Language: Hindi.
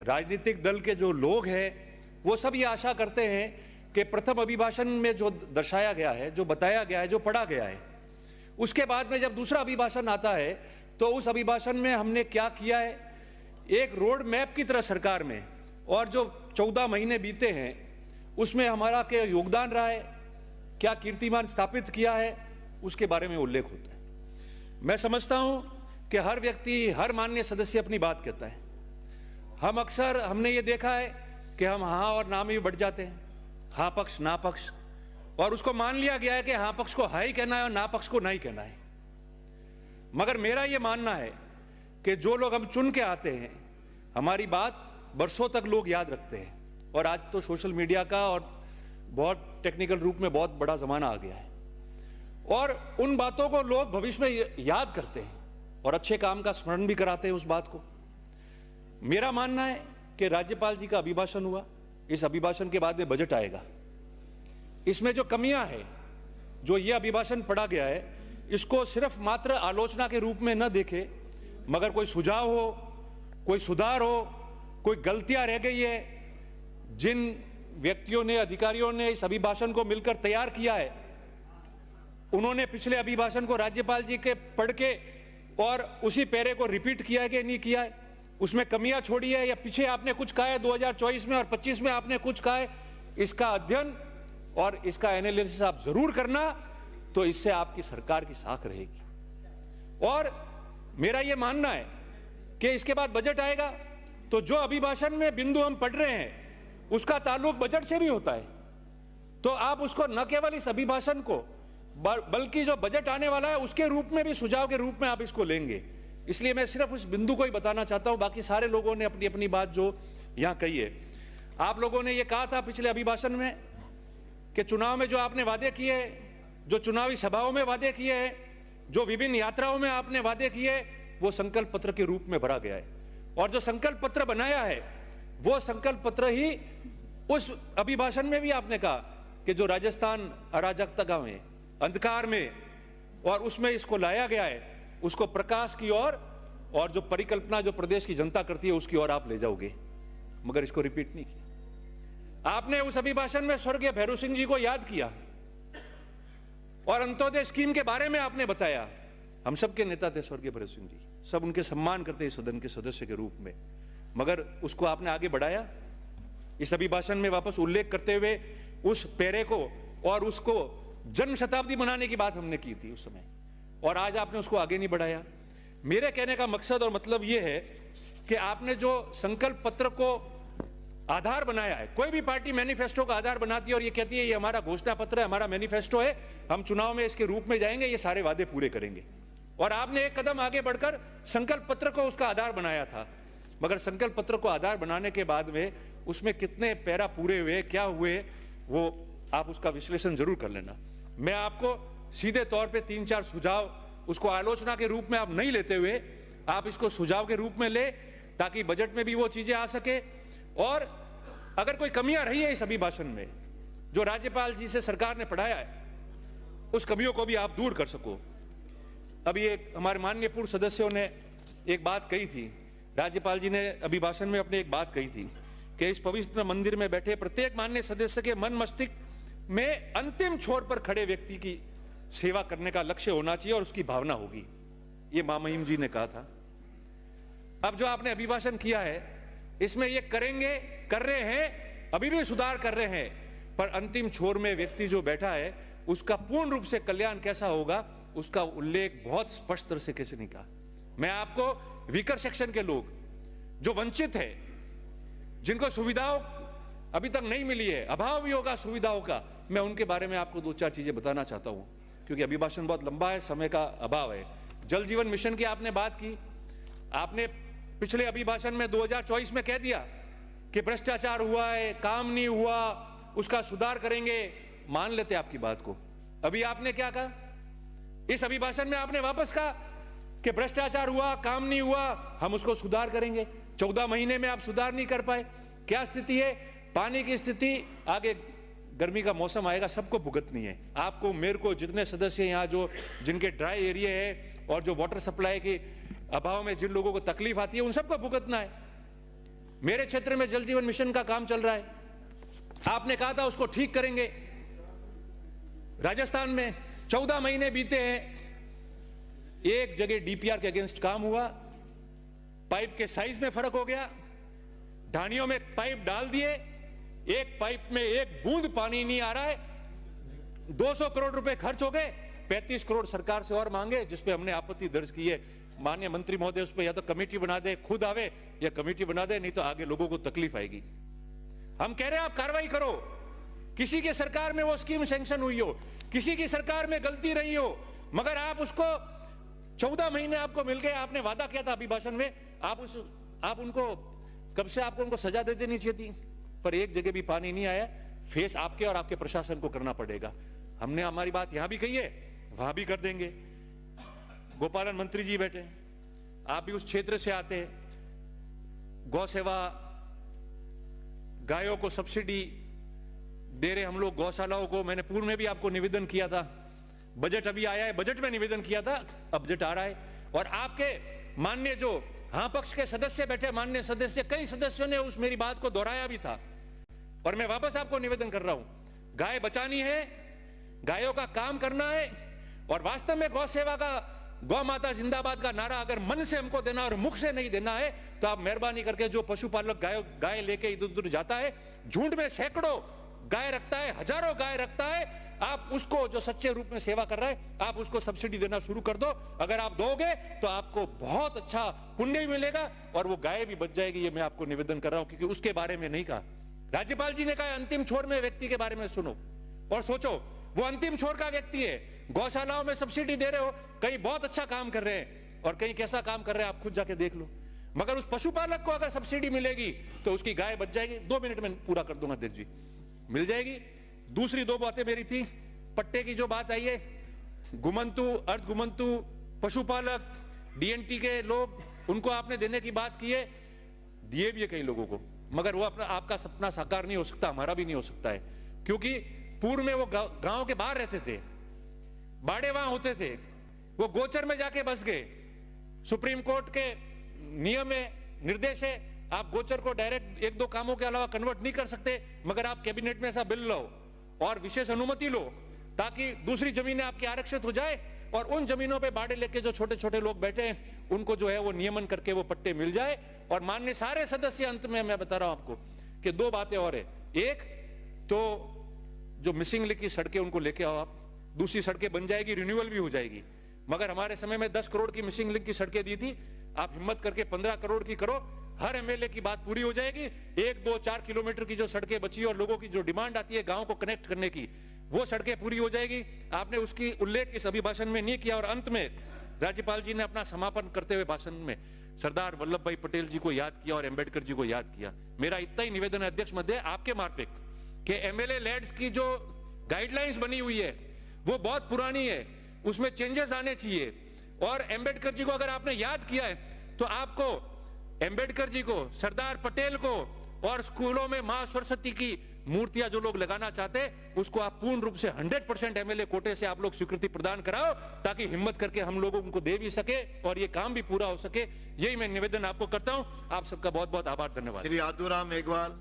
राजनीतिक दल के जो लोग हैं वो सब ये आशा करते हैं कि प्रथम अभिभाषण में जो दर्शाया गया है, जो बताया गया है, जो पढ़ा गया है, उसके बाद में जब दूसरा अभिभाषण आता है तो उस अभिभाषण में हमने क्या किया है, एक रोड मैप की तरह सरकार में, और जो 14 महीने बीते हैं उसमें हमारा क्या योगदान रहा है, क्या कीर्तिमान स्थापित किया है, उसके बारे में उल्लेख होता है। मैं समझता हूं कि हर व्यक्ति, हर माननीय सदस्य अपनी बात कहता है। हम अक्सर, हमने ये देखा है कि हम हाँ और ना में भी बढ़ जाते हैं, हाँ पक्ष ना पक्ष, और उसको मान लिया गया है कि हाँ पक्ष को हाँ ही कहना है और ना पक्ष को ना ही कहना है। मगर मेरा ये मानना है कि जो लोग हम चुन के आते हैं, हमारी बात बरसों तक लोग याद रखते हैं, और आज तो सोशल मीडिया का और बहुत टेक्निकल रूप में बहुत बड़ा जमाना आ गया है, और उन बातों को लोग भविष्य में याद करते हैं और अच्छे काम का स्मरण भी कराते हैं उस बात को। मेरा मानना है कि राज्यपाल जी का अभिभाषण हुआ, इस अभिभाषण के बाद में बजट आएगा। इसमें जो कमियां हैं, जो ये अभिभाषण पढ़ा गया है, इसको सिर्फ मात्र आलोचना के रूप में न देखे, मगर कोई सुझाव हो, कोई सुधार हो, कोई गलतियां रह गई है, जिन व्यक्तियों ने, अधिकारियों ने इस अभिभाषण को मिलकर तैयार किया है, उन्होंने पिछले अभिभाषण को राज्यपाल जी के पढ़ के और उसी पैरे को रिपीट किया है कि नहीं किया है, उसमें कमियां छोड़ी है, या पीछे आपने कुछ कहा है 2024 में और 25 में आपने कुछ कहा है, इसका अध्ययन और इसका एनालिसिस आप जरूर करना, तो इससे आपकी सरकार की साख रहेगी। और मेरा यह मानना है कि इसके बाद बजट आएगा तो जो अभिभाषण में बिंदु हम पढ़ रहे हैं उसका ताल्लुक बजट से भी होता है, तो आप उसको न केवल इस अभिभाषण को बल्कि जो बजट आने वाला है उसके रूप में भी, सुझाव के रूप में आप इसको लेंगे। इसलिए मैं सिर्फ उस बिंदु को ही बताना चाहता हूं, बाकी सारे लोगों ने अपनी अपनी बात जो यहां कही है। आप लोगों ने यह कहा था पिछले अभिभाषण में कि चुनाव में जो आपने वादे किए, जो चुनावी सभाओं में वादे किए हैं, जो विभिन्न यात्राओं में आपने वादे किए, वो संकल्प पत्र के रूप में भरा गया है, और जो संकल्प पत्र बनाया है वो संकल्प पत्र ही उस अभिभाषण में भी आपने कहा कि जो राजस्थान अराजकता में, अंधकार में, और उसमें इसको लाया गया है, उसको प्रकाश की ओर, और जो परिकल्पना जो प्रदेश की जनता करती है उसकी ओर आप ले जाओगे, मगर इसको रिपीट नहीं किया। आपने उस अभिभाषण में स्वर्गीय भैरू सिंह जी को याद किया और अंत्योदय स्कीम के बारे में आपने बताया। हम सबके नेता थे स्वर्गीय भैरू सिंह जी, सब उनके सम्मान करते हैं सदन के सदस्य के रूप में, मगर उसको आपने आगे बढ़ाया इस अभिभाषण में वापस उल्लेख करते हुए उस पैरे को, और उसको जन्म शताब्दी मनाने की बात हमने की थी उस समय, और आज आपने उसको आगे नहीं बढ़ाया। मेरे कहने का मकसद और मतलब यह है कि आपने जो संकल्प पत्र को आधार बनाया है, कोई भी पार्टी मैनिफेस्टो का आधार बनाती है और ये कहती है ये हमारा घोषणा पत्र है, हमारा मैनिफेस्टो है, हम चुनाव में इसके रूप में जाएंगे, ये सारे वादे पूरे करेंगे, और आपने एक कदम आगे बढ़कर संकल्प पत्र को उसका आधार बनाया था। मगर संकल्प पत्र को आधार बनाने के बाद में उसमें कितने पैरा पूरे हुए, क्या हुए, वो आप उसका विश्लेषण जरूर कर लेना। मैं आपको सीधे तौर पे 3-4 सुझाव, उसको आलोचना के रूप में आप नहीं लेते हुए आप इसको सुझाव के रूप में ले, ताकि बजट में भी वो चीजें आ सके, और अगर कोई कमियां रही है इस अभिभाषण में जो राज्यपाल जी से सरकार ने पढ़ाया है, उस कमियों को भी आप दूर कर सको। अभी एक हमारे माननीय पूर्व सदस्यों ने एक बात कही थी, राज्यपाल जी ने अभिभाषण में अपने एक बात कही थी कि इस पवित्र मंदिर में बैठे प्रत्येक माननीय सदस्य के मन मस्तिष्क में अंतिम छोर पर खड़े व्यक्ति की सेवा करने का लक्ष्य होना चाहिए और उसकी भावना होगी, ये मां महिम जी ने कहा था। अब जो आपने अभिभाषण किया है इसमें ये करेंगे, कर रहे हैं, अभी भी सुधार कर रहे हैं, पर अंतिम छोर में व्यक्ति जो बैठा है उसका पूर्ण रूप से कल्याण कैसा होगा उसका उल्लेख बहुत स्पष्ट तरह से कैसे नहीं कहा। मैं आपको वीकर सेक्शन के लोग जो वंचित है, जिनको सुविधाओं अभी तक नहीं मिली है, अभाव भी होगा सुविधाओं का, मैं उनके बारे में आपको 2-4 चीजें बताना चाहता हूं, क्योंकि अभिभाषण बहुत लंबा है, समय का अभाव है। जल जीवन मिशन की आपने बात की, आपने पिछले अभिभाषण में 2024 में कह दिया कि भ्रष्टाचार हुआ है, काम नहीं हुआ, उसका सुधार करेंगे, मान लेते आपकी बात को। अभी आपने क्या कहा, इस अभिभाषण में आपने वापस कहा कि भ्रष्टाचार हुआ, काम नहीं हुआ, हम उसको सुधार करेंगे। 14 महीने में आप सुधार नहीं कर पाए। क्या स्थिति है, पानी की स्थिति, आगे गर्मी का मौसम आएगा, सबको भुगतनी है, आपको, मेरे को, जितने सदस्य यहाँ जो जिनके ड्राई एरिया है और जो वाटर सप्लाई के अभाव में जिन लोगों को तकलीफ आती है उन सबको भुगतना है। मेरे क्षेत्र में जल जीवन मिशन का काम चल रहा है, आपने कहा था उसको ठीक करेंगे। राजस्थान में 14 महीने बीते हैं, एक जगह डीपीआर के अगेंस्ट काम हुआ, पाइप के साइज में फर्क हो गया, ढानियों में पाइप डाल दिए, एक पाइप में एक बूंद पानी नहीं आ रहा है, 200 करोड़ रुपए खर्च हो गए, 35 करोड़ सरकार से और मांगे, जिसपे हमने आपत्ति दर्ज की है। माननीय मंत्री महोदय उस पर या तो कमेटी बना दे, खुद आवे, या कमेटी बना दे, नहीं तो आगे लोगों को तकलीफ आएगी। हम कह रहे हैं आप कार्रवाई करो। किसी की सरकार में वो स्कीम सैंक्शन हुई हो, किसी की सरकार में गलती रही हो, मगर आप उसको 14 महीने आपको मिल गए, आपने वादा किया था अभिभाषण में, आप उनको कब से आपको उनको सजा दे देनी चाहिए थी, पर एक जगह भी पानी नहीं आया। फेस आपके और आपके प्रशासन को करना पड़ेगा। हमने हमारी बात यहां भी कही है, वहां भी कर देंगे। गोपालन मंत्री जी बैठे, आप भी उस क्षेत्र से आते हैं। गौ सेवा, गायों को सब्सिडी दे रहे हम लोग, गौशालाओं को। मैंने पूर्व में भी आपको निवेदन किया था, बजट अभी आया है, बजट में निवेदन किया था, अब बजट आ रहा है। और आपके माननीय जो हाँ पक्ष के सदस्य बैठे, माननीय सदस्य, कई सदस्यों ने उस मेरी बात को दोहराया भी था, और मैं वापस आपको निवेदन कर रहा हूं, गाय बचानी है, गायों का काम करना है, और वास्तव में गौ सेवा का, गौ माता जिंदाबाद का नारा अगर मन से हमको देना और मुख से नहीं देना है, तो आप मेहरबानी करके, जो पशुपालक गाय लेके इधर उधर जाता है, झुंड में सैकड़ों गाय रखता है, हजारों गाय रखता है, आप उसको जो सच्चे रूप में सेवा कर रहा है, आप उसको सब्सिडी देना शुरू कर दो। अगर आप दोगे तो आपको बहुत अच्छा पुण्य भी मिलेगा, और वो गाय भी बच जाएगी। ये मैं आपको निवेदन कर रहा हूं, क्योंकि उसके बारे में नहीं कहा। राज्यपाल जी ने कहा अंतिम छोर में व्यक्ति के बारे में सुनो और सोचो। वो अंतिम छोर का व्यक्ति है। गौशालाओं में सब्सिडी दे रहे हो, कहीं बहुत अच्छा काम कर रहे हैं और कहीं कैसा काम कर रहे हैं आप खुद जाके देख लो। मगर उस पशुपालक को अगर सब्सिडी मिलेगी तो उसकी गाय बच जाएगी। 2 मिनट में पूरा कर दूंगा अध्यक्ष जी, मिल जाएगी। दूसरी 2 बातें मेरी थी, पट्टे की जो बात आई है, घुमंतु, अर्ध घुमंतु पशुपालक, डीएनटी के लोग, उनको आपने देने की बात की है, दिए भी है कई लोगों को, मगर वो अपना आपका सपना साकार नहीं हो सकता, हमारा भी नहीं हो सकता है। क्योंकि पूर्व में वो गांव के बाहर रहते थे, बाड़े वहां होते थे, वो गोचर में जाके बस गए। सुप्रीम कोर्ट के नियम है, निर्देश है, आप गोचर को डायरेक्ट 1-2 कामों के अलावा कन्वर्ट नहीं कर सकते, मगर आप कैबिनेट में ऐसा बिल लो और विशेष अनुमति लो, ताकि दूसरी जमीनें आपकी आरक्षित हो जाए, और उन जमीनों पे बाड़े लेके जो छोटे छोटे लोग बैठे हैं उनको जो है वो नियमन करके वो पट्टे मिल जाए। और माननीय सारे सदस्य, अंत में मैं बता रहा हूं आपको कि 2 बातें और है। एक तो जो मिसिंग लिंक की सड़कें उनको लेके आओ आप, दूसरी सड़कें बन जाएगी, रिन्यूअल भी हो जाएगी। मगर हमारे समय में 10 करोड़ की मिसिंग लिंक की सड़कें दी थी, आप हिम्मत करके 15 करोड़ की करो, हर एमएलए की बात पूरी हो जाएगी। 1, 2, 4 किलोमीटर की जो सड़कें बची और लोगों की जो डिमांड आती है गांव को कनेक्ट करने की, वो सड़कें पूरी हो जाएगी। आपने उसकी उल्लेख इस अभिभाषण में नहीं किया। और अंत में राज्यपाल जी ने अपना समापन करते हुए भाषण में सरदार वल्लभ भाई पटेल जी को याद किया और अंबेडकर जी को याद किया। मेरा इतना ही निवेदन है अध्यक्ष महोदय आपके मार्फत कि एमएलए लैड्स की जो गाइडलाइंस बनी हुई है वो बहुत पुरानी है, उसमें चेंजेस आने चाहिए। और अंबेडकर जी को अगर आपने याद किया है तो आपको अंबेडकर जी को, सरदार पटेल को, और स्कूलों में मां सरस्वती की मूर्तियां जो लोग लगाना चाहते हैं उसको आप पूर्ण रूप से 100% एमएलए कोटे से आप लोग स्वीकृति प्रदान कराओ, ताकि हिम्मत करके हम लोगों को दे भी सके और ये काम भी पूरा हो सके। यही मैं निवेदन आपको करता हूं। आप सबका बहुत बहुत आभार, धन्यवाद। श्री आदुराम मेघवाल।